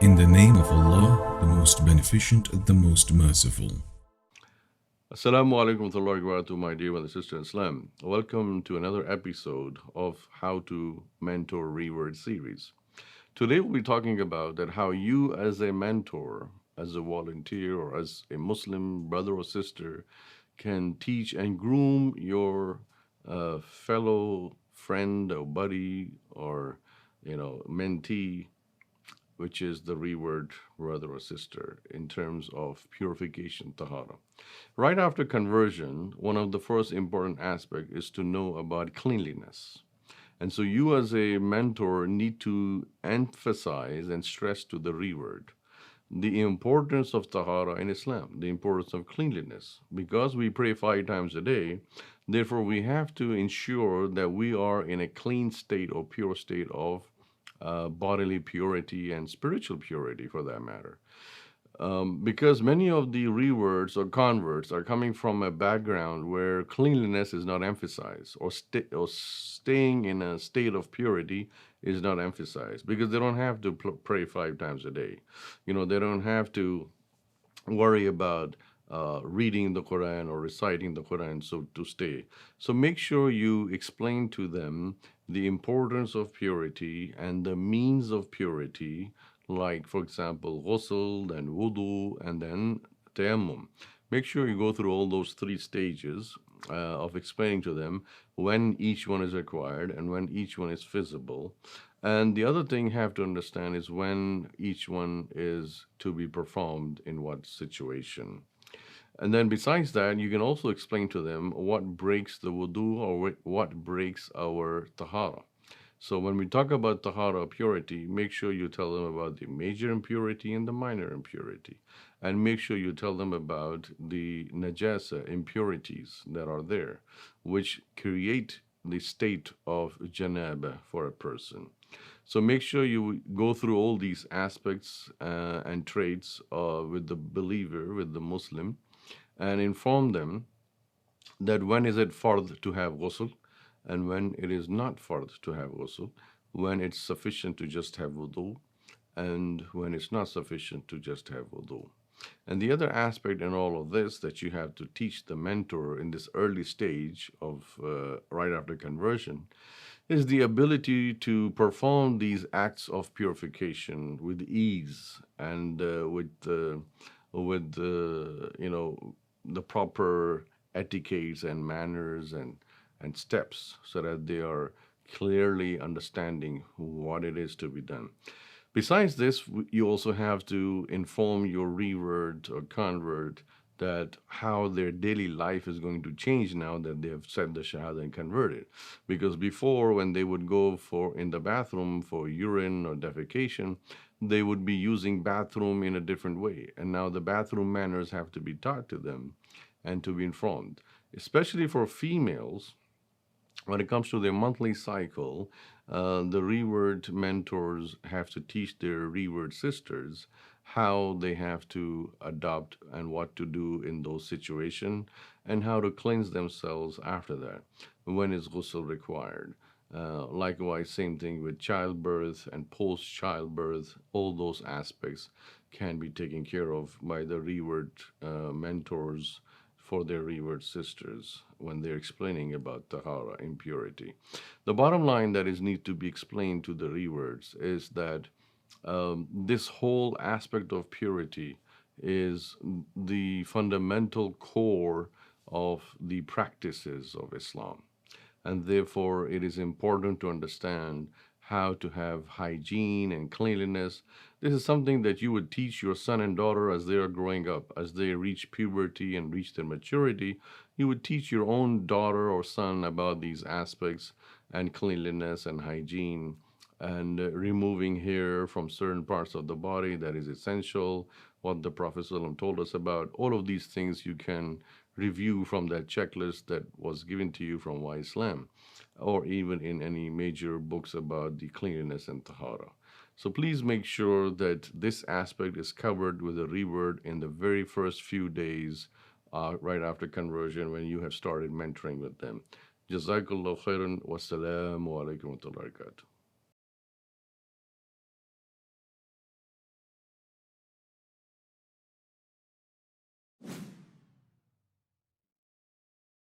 In the name of Allah, the most beneficent, the most merciful. Assalamu Alaikum warahmatullahi wabarakatuh, my dear brother and sister in Islam. Welcome to another episode of How to Mentor Revert series. Today we'll be talking about that how you as a mentor, as a volunteer, or as a Muslim brother or sister can teach and groom your fellow friend or buddy or mentee, which is the revert brother or sister, in terms of purification, tahara. Right after conversion, one of the first important aspects is to know about cleanliness. And so you as a mentor need to emphasize and stress to the revert the importance of tahara in Islam, the importance of cleanliness. Because we pray 5 times a day, therefore we have to ensure that we are in a clean state or pure state of bodily purity and spiritual purity for that matter. Because many of the reverts or converts are coming from a background where cleanliness is not emphasized, or staying in a state of purity is not emphasized, because they don't have to pray 5 times a day. They don't have to worry about reading the Quran or reciting the Quran so to stay. So make sure you explain to them the importance of purity and the means of purity, like, for example, ghusl and wudu and then tayammum. Make sure you go through all those 3 stages of explaining to them when each one is required and when each one is feasible. And the other thing you have to understand is when each one is to be performed in what situation. And then besides that, you can also explain to them what breaks the wudu or what breaks our tahara. So when we talk about tahara purity, make sure you tell them about the major impurity and the minor impurity. And make sure you tell them about the najasa impurities that are there, which create the state of janaba for a person. So make sure you go through all these aspects and traits with the believer, with the Muslim, and inform them that when is it fard to have ghusl and when it is not fard to have ghusl, when it's sufficient to just have wudu, and when it's not sufficient to just have wudu. And the other aspect in all of this that you have to teach the mentor in this early stage of right after conversion is the ability to perform these acts of purification with ease and with the proper etiquettes and manners and steps, so that they are clearly understanding what it is to be done. Besides this, you also have to inform your revert or convert that how their daily life is going to change now that they have said the Shahada and converted. Because before, when they would go for in the bathroom for urine or defecation, they would be using bathroom in a different way. And now the bathroom manners have to be taught to them and to be informed. Especially for females, when it comes to their monthly cycle, the revert mentors have to teach their revert sisters how they have to adopt and what to do in those situations and how to cleanse themselves after that. When is ghusl required? Likewise, same thing with childbirth and post childbirth. All those aspects can be taken care of by the revert mentors for their revert sisters when they're explaining about tahara, impurity. The bottom line that is need to be explained to the reverts is that this whole aspect of purity is the fundamental core of the practices of Islam. And therefore, it is important to understand how to have hygiene and cleanliness. This is something that you would teach your son and daughter as they are growing up, as they reach puberty and reach their maturity. You would teach your own daughter or son about these aspects and cleanliness and hygiene and removing hair from certain parts of the body that is essential, what the Prophet ﷺ told us about. All of these things you can review from that checklist that was given to you from Why Islam, or even in any major books about the cleanliness and tahara. So please make sure that this aspect is covered with a revert in the very first few days right after conversion when you have started mentoring with them. Jazakallah khairan. Wassalamu alaikum wa rahmatullahi wa barakatuh.